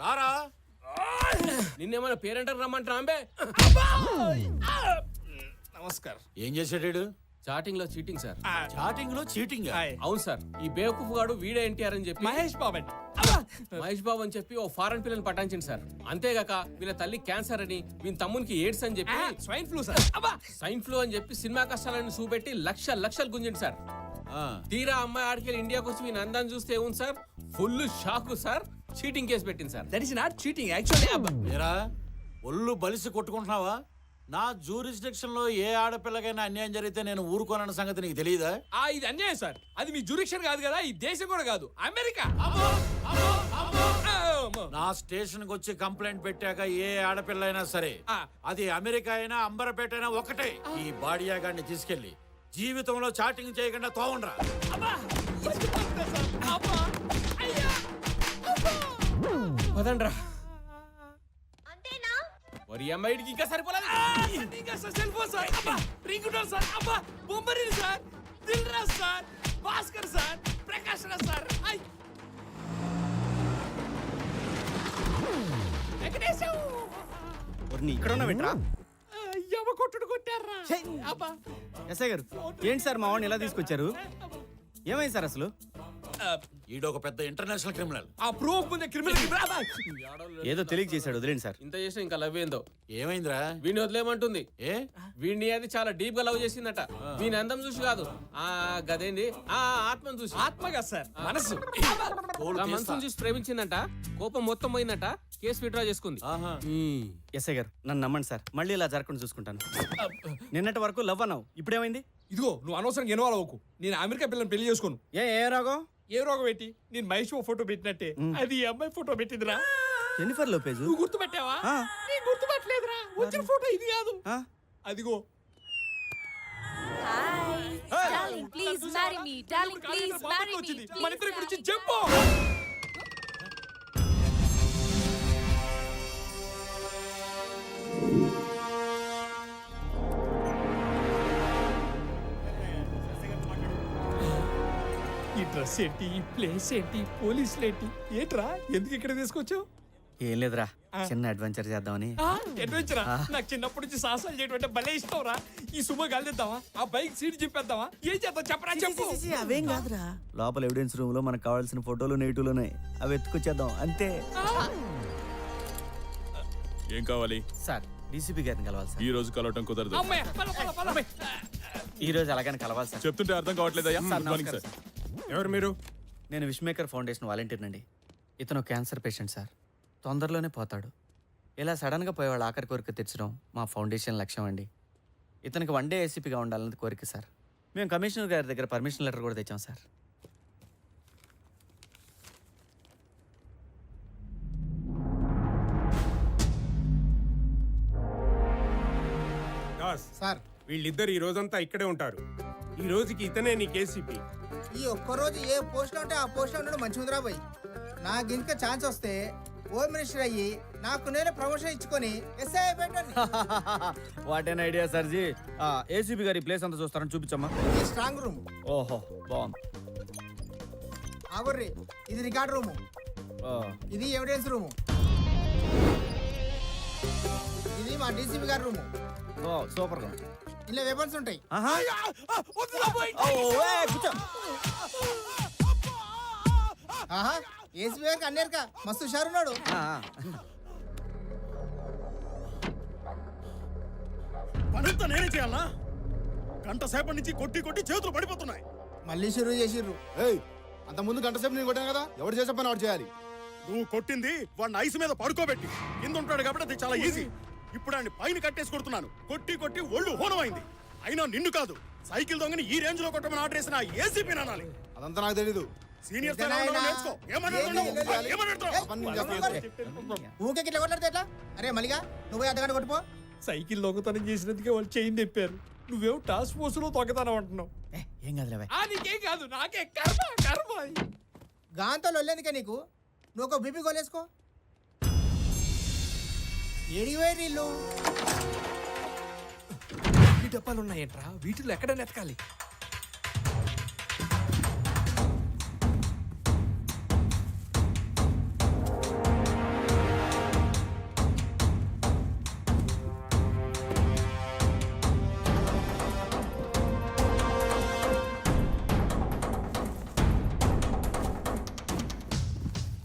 రారా. నిన్నేమైనా పేరెంటర్ రమ్మంటా అంబే. నమస్కారం. ఏం చేసాడు? చాటింగ్ లో చీటింగ్ సార్. చాటింగ్ లో చీటింగ్? అవును సార్. ఈ బేవకూఫ్ గాడు వీడే ఎన్టీఆర్ అని చెప్పి మహేష్ బాబు మహేష్ బాబు అని చెప్పి ఓ ఫారెన్ పిల్లని పటాయించింది సార్. అంతేగాక వీళ్ళ తల్లి క్యాన్సర్ అని వీళ్ళ తమ్మునికి ఎయిడ్స్ అని చెప్పి swine flu sir. Swine flu అని చెప్పి సినిమా కష్టాలను చూపెట్టి లక్షలు గుంజింది సార్. తీరా అమ్మాయి ఆడికెళ్ళి ఇండియాకి వచ్చి వీని అందాన్ని చూస్తే ఏముంది sir, full shock sir. Cheating case పెట్టింది sir. That is not cheating actually. మీరా ఒళ్ళు బలిసి కొట్టుకుంటున్నావా? నా జూరిస్డిక్షన్ లో ఏ ఆడపిల్లకైనా అన్యాయం జరిగితే నేను ఊరుకోనన్న సంగతి నీకు తెలియదా? ఇది అన్యాయం సార్. అది మీ జూరిక్షన్ కాదు కదా, ఈ దేశం కూడా కాదు, అమెరికా. నా స్టేషన్ కి వచ్చి కంప్లైంట్ పెట్టాక ఏ ఆడపిల్ల అయినా సరే, అది అమెరికా అయినా అంబరపేట అయినా ఒకటే, ఈ బాడియాగాడిని తీసుకెళ్లి జీవితంలో చాటింగ్ చేయకుండా తోవండ్రా. పదండ్రా. మరి అమ్మాయికి ఇంకా సరిపోలేదు. Cell phone sir, ring tone sir, బొమ్మరి sir, Dil Raj sir, Bhaskar sir, Prakash Raj sir. ఇక్కడ ఉన్నా వింటరా? యమ కొట్టుడు కొట్టారా? ఎస్ఐ గారు ఏంటి సార్ మా వాడిని ఎలా తీసుకొచ్చారు? ఏమైంది సార్ అసలు? ఈడొక పెద్ద ఇంటర్నేషనల్ క్రిమినల్. ఆ ప్రూఫ్ ముందే క్రిమినల్ ఏదో తెలియక చేశాడు, వదిలేండి సార్. ఇంత చేసిన ఇంకా లవ్ ఏందో. ఏమైందిరా? వీడిని వదిలేమంటుంది. ఏ వీడిని అది చాలా డీప్ గా లవ్ చేసిందట. వీని అందం చూసి కాదు, గదేంది ఆత్మను చూసి. ఆత్మగా సార్, మనసు. మనసును చూసి ప్రేమించిందంట. కోపం మొత్తం పోయిందట. కేసు విత్డ్రా చేసుకుంది. ఎస్ఐ గారు నన్ను నమ్మండి సార్, మళ్ళీ ఇలా జరగకుండా చూసుకుంటాను. నిన్నటి వరకు లవ్ అన్నావు, ఇప్పుడేమైంది? ఇదిగో నువ్వు అనవసరంగా ఇన్వాల్వ్ అవ్వకు. నేను అమెరికా పిల్లని పెళ్లి చేసుకోను. ఏ రాగం? ఏ రోగం పెట్టి నేను మహేష్ ఫోటో పెట్టినట్టే అది ఈ అమ్మాయి ఫోటో పెట్టిందిరా. Jennifer Lopez. నువ్వు గుర్తుపెట్టావా? నేను గుర్తుపట్టలేదురా. వచ్చిన ఫోటో ఇది కాదు, అదిగో. Darling, please marry me. Darling, please marry me. మన ఇద్దరి గురించి చెప్పు. ఈ డ్రెస్ ఏంటి, ఈ ప్లేస్ ఏంటి, పోలీసులు ఏంటి, ఏంట్రా ఎందుకు ఇక్కడ తీసుకొచ్చావు? ఏం లేదురా, చిన్న అడ్వెంచర్ చేద్దామని. అడ్వెంచరా? నాకు చిన్నప్పటి నుంచి సాహసాలు చేయడం అంటే భలే ఇష్టం రా. ఈ సుమ గాలిద్దామా, ఆ బైక్ సీట్ చింపేద్దామా, ఏం చేద్దాం చెప్పరా? చెప్పు. అవేం కాదురా, లోపల ఎవిడెన్స్ రూమ్ లో మనకు కావాల్సిన ఫోటోలు నెగిటివ్లు ఉన్నాయి, అవి ఎత్తుకొచ్చేద్దాం అంతే. ఏం కావాలి సార్? డీసీపీ గారిని కలవాలి సార్. ఈ రోజు కలవటం కుదరదు. ఈ రోజు అలాగని కలవాలి సార్. చెప్తుంటే అర్థం కావట్లేదయ్యా. ఎవరు మీరు? నేను విష్మేకర్ ఫౌండేషన్ వాలంటీర్ నండి. ఇతను క్యాన్సర్ పేషెంట్ సార్, తొందరలోనే పోతాడు. ఇలా సడన్గా పోయే వాళ్ళ ఆఖరి కోరిక తెచ్చడం మా ఫౌండేషన్ లక్ష్యం అండి. ఇతనికి వన్ డే ఏసీపీగా ఉండాలన్నది కోరిక సార్. మేము కమిషనర్ గారి దగ్గర పర్మిషన్ లెటర్ కూడా తెచ్చాం సార్. సార్ వీళ్ళిద్దరు ఈ రోజంతా ఇక్కడే ఉంటారు. ఈ రోజుకి ఇతనే నీ కేసీపీ. ఈ ఒక్కరోజు ఏ పోస్ట్ లో ఉంటే ఆ పోస్ట్ లో ఉండడం మంచి ఉందిరా పోయి. నాకు ఇంకా ఛాన్స్ వస్తే హోమ్ మినిస్టర్ అయ్యి నాకు నేనే ప్రమోషన్ ఇచ్చుకొని ఎస్ఐ పెట్టండి. What an idea sir ji. ACP గారి ప్లేస్ అంతా చూస్తారని చూపించమ్మా. ఈ స్ట్రాంగ్ రూమ్. ఓహో బాగుంది. ఆగుర్రి, ఇది రికార్డ్ రూము, ఇది ఎవిడెన్స్ రూము, ఇది మా డీసీపీ గారి రూము. సూపర్ గా. ఇలా వెపన్స్ ఉంటాయి. ఆహా, ఏసీపీ గారికి అన్నేరుక మస్తు హుషారున్నాడు. పనంతా నేనే చేయాలా? గంట సేపటి నుంచి కొట్టి కొట్టి చేతులు పడిపోతున్నాయి. మళ్ళీ షురూ చేసిర్రు. అంత ముందు గంట సేపు నేను కొట్టాను కదా, ఎవరు చేసే పని వాడు చేయాలి. నువ్వు కొట్టింది వాడిని ఐస్ మీద పడుకోబెట్టి, కింద ఉంటాడు కాబట్టి అది చాలా ఈజీ. ఇప్పుడు ఆయన పైన కట్టేసి కొడుతున్నాను. కొట్టి కొట్టి ఒళ్ళు హోనమైంది. అయినా నిన్ను కాదు, సైకిల్ దొంగని ఈ రేంజ్ లో కొట్టమని ఆర్డర్ చేసిన ఏసీపీ అనాలి. అదంతా నాకు తెలీదు. సీనియర్ ఊకే ఇట్లా కొట్లాడితే ఎట్లా? అరే మలిగా నువ్వు అద్దగంట కొట్టుపో. సైకిల్ దొంగతనం చేసినందుకే వాళ్ళు చైన్ తెప్పారు. నువ్వేమో టాస్క్ ఫోర్స్ లో దొంగతనం అంటున్నావు. ఏం కాదులే. నీకేం కాదు, నాకే కర్మ కర్మ. గాంతో లొల్లేందుకే నీకు? నువ్వు ఒక బీపీ గోలేసుకో. ఏడివేరీళ్ళు డబ్బాలు ఉన్నాయంట్రా, వీటిలో ఎక్కడ నెతకాలి?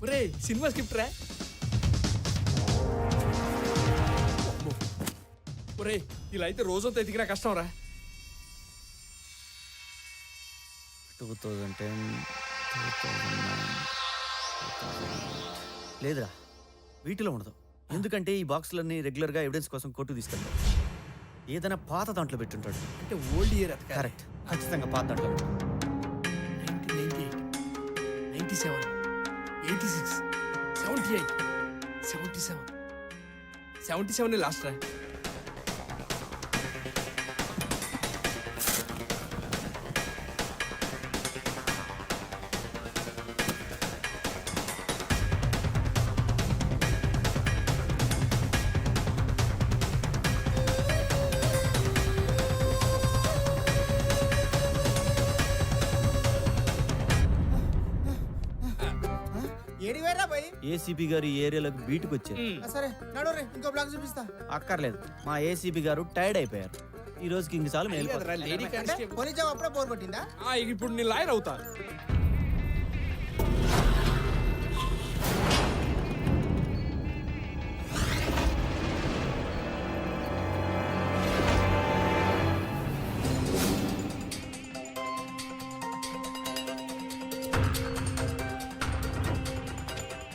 ఒరే సినిమా స్క్రిప్ట్ రా. ఒరే ఇలా అయితే రోజంతా ఎదిగినా కష్టం రా. 2010 2009 లేదురా, వీటిలో ఉండదు. ఎందుకంటే ఈ బాక్సులన్నీ రెగ్యులర్గా ఎవిడెన్స్ కోసం కోర్టు తీసుకెళ్తాడు. ఏదైనా పాత దాంట్లో పెట్టుంటాడు. అంటే ఓల్డ్ ఇయర్ అది కరెక్ట్, ఖచ్చితంగా పాత దాంట్లో పెట్టాడు. 97 86 78 77 లాస్ట్ రా. ఏడి వేరా పోయి ఏసీపీ గారు ఈ ఏరియాలోకి బీటుకు వచ్చారు. సరే నడు రే, ఇంకో బ్లాక్ చూపిస్తా. అక్కర్లేదు, మా ఏసీపీ గారు టైర్డ్ అయిపోయారు. ఈ రోజుకి ఇంక చాలు మేలు. Lady constable. పోనీ జాబ్ అప్పుడే బోర్ కొట్టిందా? ఇప్పుడు నేను లాయర్ అవుతా.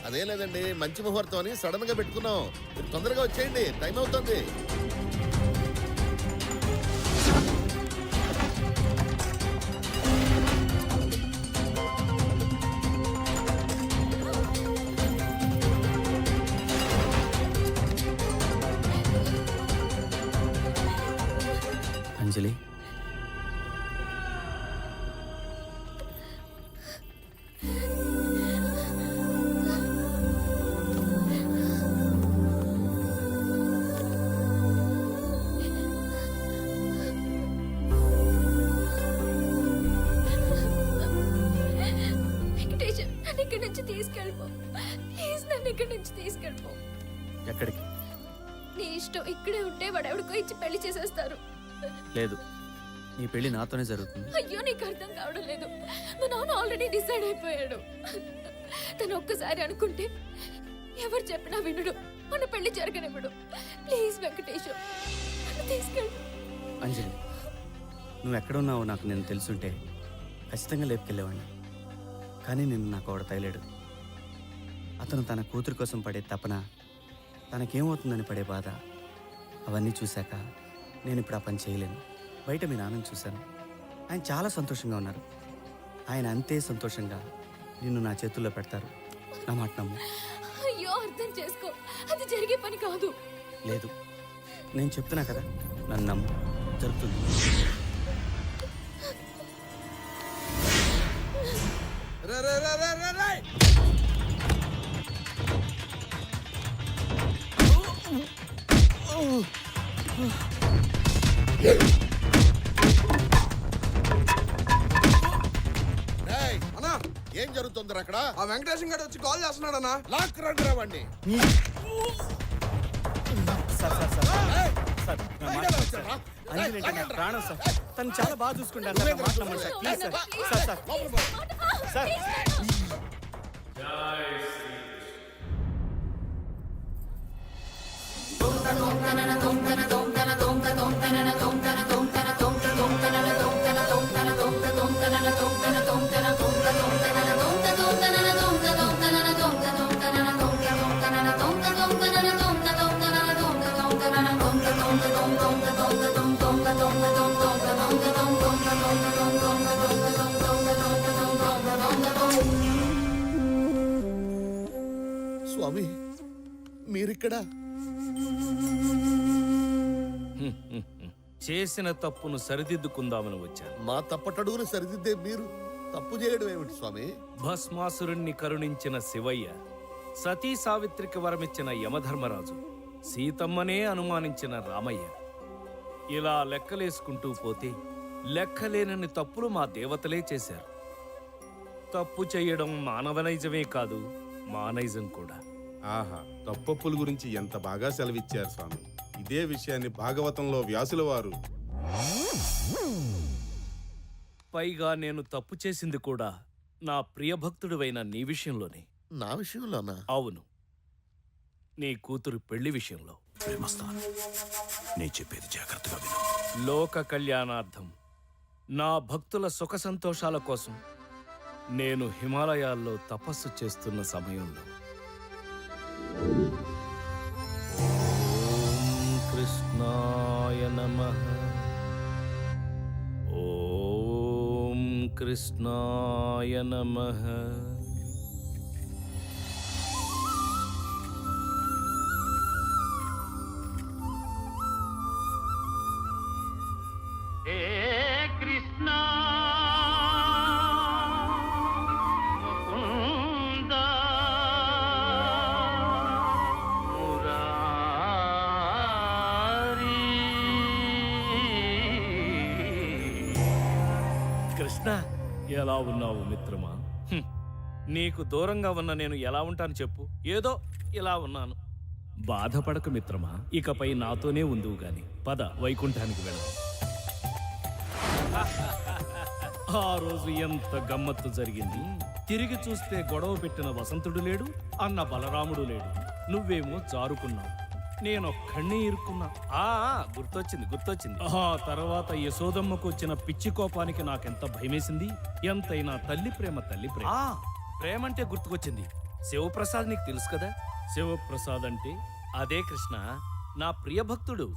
అదే లేదండి, మంచి ముహూర్తం అని సడన్ గా పెట్టుకున్నాం. మీరు తొందరగా వచ్చేయండి, టైం అవుతుంది. అంజలి, వెంకటేష్, నన్ను ఇక్కడి నుంచి తీసుకెళ్ళిపో ప్లీజ్. నన్ను ఇక్కడి నుంచి తీసుకెళ్ళిపో. ఎక్కడికి? నీ ఇష్టం. ఇక్కడే ఉంటే వాడు ఎవడికో ఇచ్చి పెళ్లి చేసేస్తారు. లేదు, నీ పెళ్లి నాతోనే జరుగుతుంది. అయ్యో, నీకు అర్థం కావడం లేదు. మా నాన్న ఆల్రెడీ డిసైడ్ అయిపోయాడు. తను ఒక్కసారి అనుకుంటే ఎవరు చెప్పినా వినడు. మన పెళ్లి జరగనివ్వడు. ప్లీజ్ వెంకటేష్, నన్ను తీసుకెళ్ళు. అంజలి, నువ్వు ఎక్కడున్నావో నాకు నేను తెలుసుంటే ఖచ్చితంగా లేపుకెళ్ళేవాడిని. కానీ నిన్ను నాకు ఒకడు తగిలేడు. అతను తన కూతురు కోసం పడే తపన, తనకేమవుతుందని పడే బాధ, అవన్నీ చూశాక నేను ఇప్పుడు ఆ పని చేయలేను. బయట మీ నాన్నని చూశాను, ఆయన చాలా సంతోషంగా ఉన్నారు. ఆయన అంతే సంతోషంగా నిన్ను నా చేతుల్లో పెడతారు. నా మాట నమ్ము. అయ్యో, అర్థం చేసుకో. అది జరిగే పని కాదు. లేదు, నేను చెప్తున్నా కదా, నన్ను నమ్ము, జరుగుతుంది. రేయ్, అన్నా, ఏం జరుగుతుందిరా అక్కడ? ఆ వెంకటేశం గారు వచ్చి కాల్ చేస్తున్నాడు అన్నా. లాక్ రండి రావండి. సార్ సార్ సార్ సార్, నా మాట నమ్మండి సార్. అంజలి అంటే నా ప్రాణం సార్. తను చాలా బాగా చూసుకుంటాను సార్. నా మాట నమ్మండి sir, please sir. Sir sir sir. స్వామి, మీరిక్కడ? చేసిన తప్పును సరిదిద్దుకుందామని వచ్చాను. మా తప్పటడుగును సరిదిద్దే మీరు తప్పు చేయడం ఏమిటి స్వామి? భస్మాసురుణ్ణి కరుణించిన శివయ్య, సతీ సావిత్రికి వరమిచ్చిన యమధర్మరాజు, సీతమ్మనే అనుమానించిన రామయ్య, ఇలా లెక్కలేసుకుంటూ పోతే లెక్కలేనన్ని తప్పులు మా దేవతలే చేశారు. తప్పు చేయడం మానవనైజమే కాదు, మానైజం కూడా. ఆహా, తప్పప్పుల గురించి ఎంత బాగా సెలవిచ్చారు స్వామి. ఇదే విషయాన్ని భాగవతంలో వ్యాసుల వారు. పైగా నేను తప్పు చేసింది కూడా నా ప్రియభక్తుడివైన నీ విషయంలోనే. నా విషయంలోనా? అవును, నీ కూతురు పెళ్లి విషయంలో. ప్రేమస్థానం, నేను చెప్పేది జాగ్రత్తగా విను. లోక కళ్యాణార్థం నా భక్తుల సుఖ సంతోషాల కోసం నేను హిమాలయాల్లో తపస్సు చేస్తున్న సమయంలో ఓం కృష్ణాయ నమః, ఓం కృష్ణాయ నమః. కృష్ణ, ఎలా ఉన్నావు మిత్రమా? నీకు దూరంగా ఉన్న నేను ఎలా ఉంటాను చెప్పు? ఏదో ఇలా ఉన్నాను. బాధపడక మిత్రమా, ఇకపై నాతోనే ఉందువు గాని. పద, వైకుంఠానికి వెళదాం. ఆ రోజు ఎంత గమ్మత్తు జరిగింది. తిరిగి చూస్తే గొడవ పెట్టిన వసంతుడు లేడు, అన్న బలరాముడు లేడు. నువ్వేమో జారుకున్నావు, నేనొక్కడినే ఇరుక్కున్నా. గుర్తొచ్చింది. ఆ తర్వాత యశోదమ్మకు వచ్చిన పిచ్చి కోపానికి నాకెంత భయమేసింది. ఎంతైనా తల్లి ప్రేమ. ప్రేమంటే గుర్తుకొచ్చింది. శివప్రసాద్ నీకు తెలుసు కదా? శివప్రసాద్ అంటే అదే కృష్ణ, నా ప్రియభక్తుడు.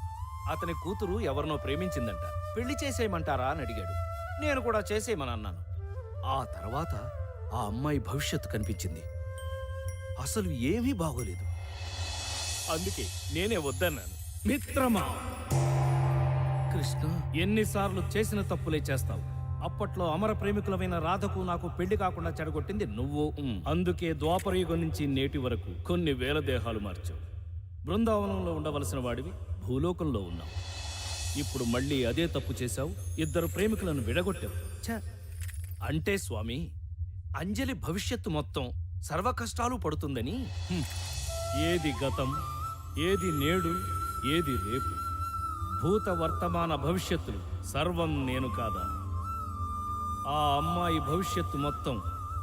అతని కూతురు ఎవరినో ప్రేమించిందంట. పెళ్లి చేసేయమంటారా అని అడిగాడు. నేను కూడా చేసేయమని అన్నాను. ఆ తర్వాత ఆ అమ్మాయి భవిష్యత్తు కనిపించింది. అసలు ఏమీ బాగోలేదు. అందుకే నేనే వద్దన్నాను. మిత్రమా కృష్ణ, ఎన్నిసార్లు చేసిన తప్పులే చేస్తావు. అప్పట్లో అమర ప్రేమికులమైన రాధకు నాకు పెళ్లి కాకుండా చెడగొట్టింది నువ్వు. అందుకే ద్వాపరయుగం నుంచి నేటి వరకు కొన్ని వేల దేహాలు మార్చావు. బృందావనంలో ఉండవలసిన వాడివి భూలోకంలో ఉన్నావు. ఇప్పుడు మళ్ళీ అదే తప్పు చేశావు. ఇద్దరు ప్రేమికులను విడగొట్టావు. అంటే స్వామి, అంజలి భవిష్యత్తు మొత్తం సర్వ కష్టాలు పడుతుందని. ఏది గతం, ఏది నేడు, ఏది రేపు, భూత వర్తమాన భవిష్యత్తులు సర్వం నేను కాదా? ఆ అమ్మాయి భవిష్యత్తు మొత్తం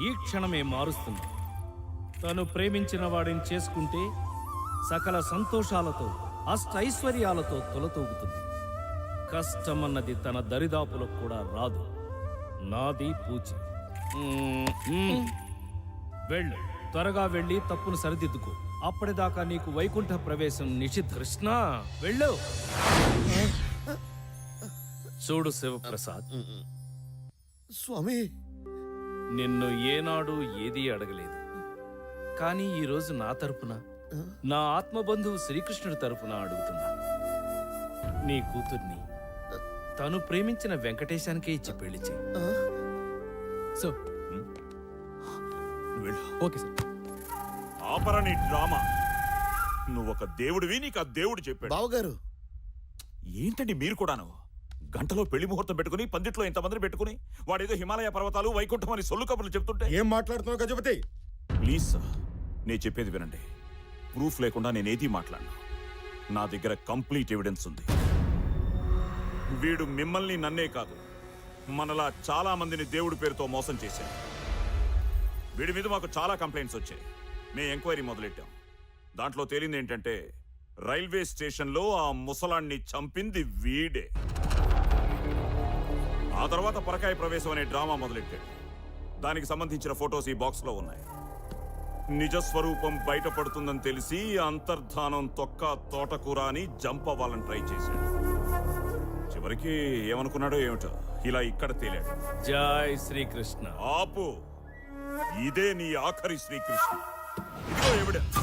ఈ క్షణమే మారుస్తుంది. తను ప్రేమించిన వాడిని చేసుకుంటే సకల సంతోషాలతో అష్టైశ్వర్యాలతో తొలతూగుతుంది. కష్టమన్నది తన దరిదాపులకు కూడా రాదు. నాది పూచి. వెళ్ళు, త్వరగా వెళ్ళి తప్పును సరిదిద్దుకో. అప్పటిదాకా నీకు వైకుంఠ ప్రవేశం నిషిద్ధ. కృష్ణ, వెళ్ళు. చూడు శివప్రసాద్, స్వామి, నిన్ను ఏనాడు ఏదీ అడగలేదు. కానీ ఈరోజు నా తరపున, నా ఆత్మబంధువు శ్రీకృష్ణుడి తరపున అడుగుతున్నా. నీ కూతుర్ని తను ప్రేమించిన వెంకటేశానికే ఇచ్చి పెళ్లి చేయి. So okay sir. ఆపరా నీ డ్రామా. నువ్వొక దేవుడివి, నీకు ఆ దేవుడు చెప్పాడు. బావగారు, ఏంటండి మీరు కూడాను? గంటలో పెళ్లి ముహూర్తం పెట్టుకుని పందిట్లో ఇంతమందిని పెట్టుకుని వాడేదో హిమాలయ పర్వతాలు వైకుంఠం అని సొల్లు కబుర్లు చెప్తుంటే. ఏం మాట్లాడుతున్నావు గజపతి? ప్లీజ్ సార్, నేను చెప్పేది వినండి. ప్రూఫ్ లేకుండా నేనేది మాట్లాడను. నా దగ్గర కంప్లీట్ ఎవిడెన్స్ ఉంది. వీడు మిమ్మల్ని, నన్నే కాదు, మనలా చాలా మందిని దేవుడి పేరుతో మోసం చేశాడు. వీడి మీద మాకు చాలా కంప్లైంట్స్ వచ్చాయి. మేము ఎంక్వైరీ మొదలెట్టాం. దాంట్లో తేలింది ఏంటంటే రైల్వే స్టేషన్లో ఆ ముసలాన్ని చంపింది వీడే. ఆ తర్వాత పరకాయ ప్రవేశం అనే డ్రామా మొదలెట్టాడు. దానికి సంబంధించిన ఫొటోస్ ఈ బాక్స్లో ఉన్నాయి. నిజస్వరూపం బయటపడుతుందని తెలిసి అంతర్ధానం తొక్క తోటకూర అని జంప్ అవ్వాలని ట్రై చేశాడు. చివరికి ఏమనుకున్నాడో ఏమిటో ఇలా ఇక్కడ తేలాడు. జై శ్రీకృష్ణ. ఆపు, ఇదే నీ ఆఖరి శ్రీకృష్ణ. ఇదిగో ఎవిడెన్స్.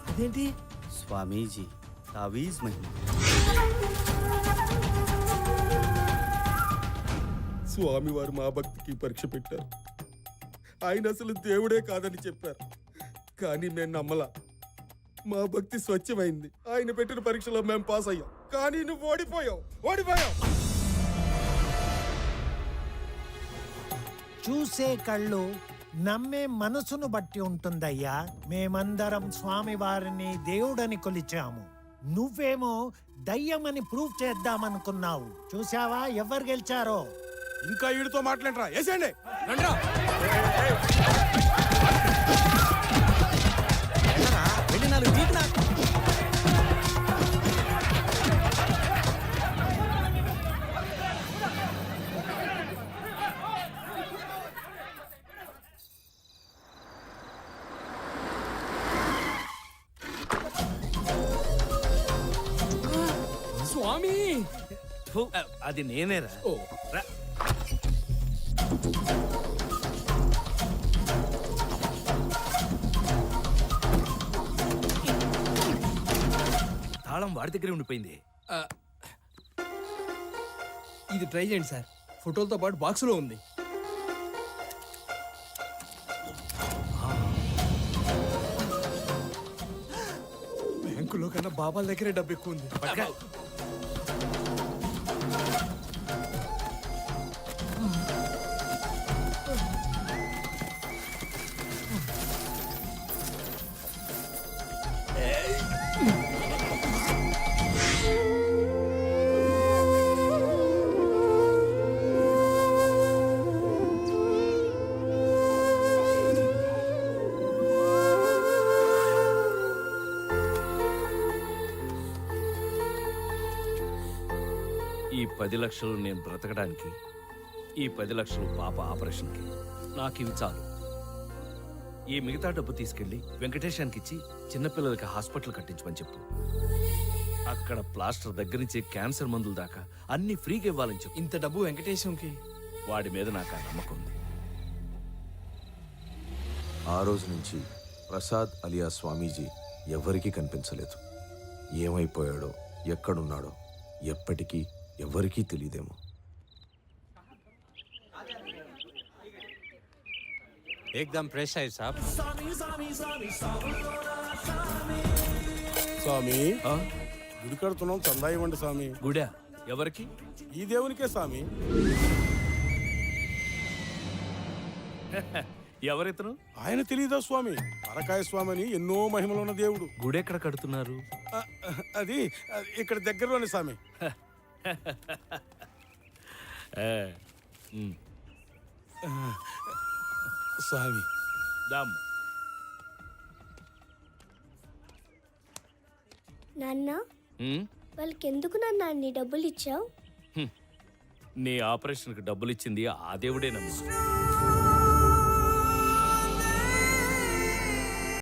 అదేంటి స్వామీజీ, తావీజ్ మహిమ. స్వామివారు మా భక్తికి పరీక్ష పెట్టారు. ఆయన అసలు దేవుడే కాదని చెప్పారు, కానీ మేము నమ్మలా. మా భక్తి స్వచ్ఛమైంది. ఆయన పెట్టిన పరీక్షలో మేము పాస్ అయ్యాం, కానీ నువ్వు ఓడిపోయావు. చూసే కళ్ళు నమ్మే మనసును బట్టి ఉంటుందయ్యా. మేమందరం స్వామి వారిని దేవుడని కొలిచాము. నువ్వేమో దయ్యమని ప్రూవ్ చేద్దామనుకున్నావు. చూసావా ఎవరు గెలిచారో? ఇంకా వీడితో మాట్లాడరా, వేసేయండి. స్వామి అది నేనేరా. రా. తాళం వాడి దగ్గరే ఉండిపోయింది. ఇది ట్రై చేయండి సార్, ఫోటోలతో పాటు బాక్సులో ఉంది. బ్యాంకులో కన్నా బాబాల దగ్గరే డబ్బు ఎక్కువ ఉంది. ఈ 10 లక్షలు నేను బ్రతకడానికి, ఈ 10 లక్షలు పాప ఆపరేషన్కి, నాకు ఇవి చాలు. ఈ మిగతా డబ్బు తీసుకెళ్లి వెంకటేశానికి ఇచ్చి చిన్నపిల్లలకి హాస్పిటల్ కట్టించమని చెప్పు. అక్కడ ప్లాస్టర్ దగ్గర నుంచి క్యాన్సర్ మందుల దాకా అన్ని ఫ్రీగా ఇవ్వాలని చెప్పు. ఇంత డబ్బు వెంకటేశంకి? వాడి మీద నాకు ఆ నమ్మకం ఉంది. ఆ రోజు నుంచి ప్రసాద్ అలియా స్వామీజీ ఎవ్వరికీ కనిపించలేదు. ఏమైపోయాడో, ఎక్కడున్నాడో ఎప్పటికీ ఎవరికీ తెలియదేమో. एकदम फ्रेश है साहब. స్వామి, గుడి కడుతున్నాం, చందా ఇవ్వండి స్వామి. గుడా ఎవరికి? ఈ దేవునికే స్వామి. ఎవరితను? ఆయన తెలియదా స్వామి? పరకాయ స్వామి అని ఎన్నో మహిమలు ఉన్న దేవుడు. గుడి ఎక్కడ కడుతున్నారు? అది ఇక్కడ దగ్గరలోనే స్వామి. స్వామి దామ్. నాన్న, వాళ్ళకి ఎందుకు నాన్న అన్ని డబ్బులు ఇచ్చావు? నీ ఆపరేషన్కి డబ్బులు ఇచ్చింది ఆ దేవుడే నమ్ము.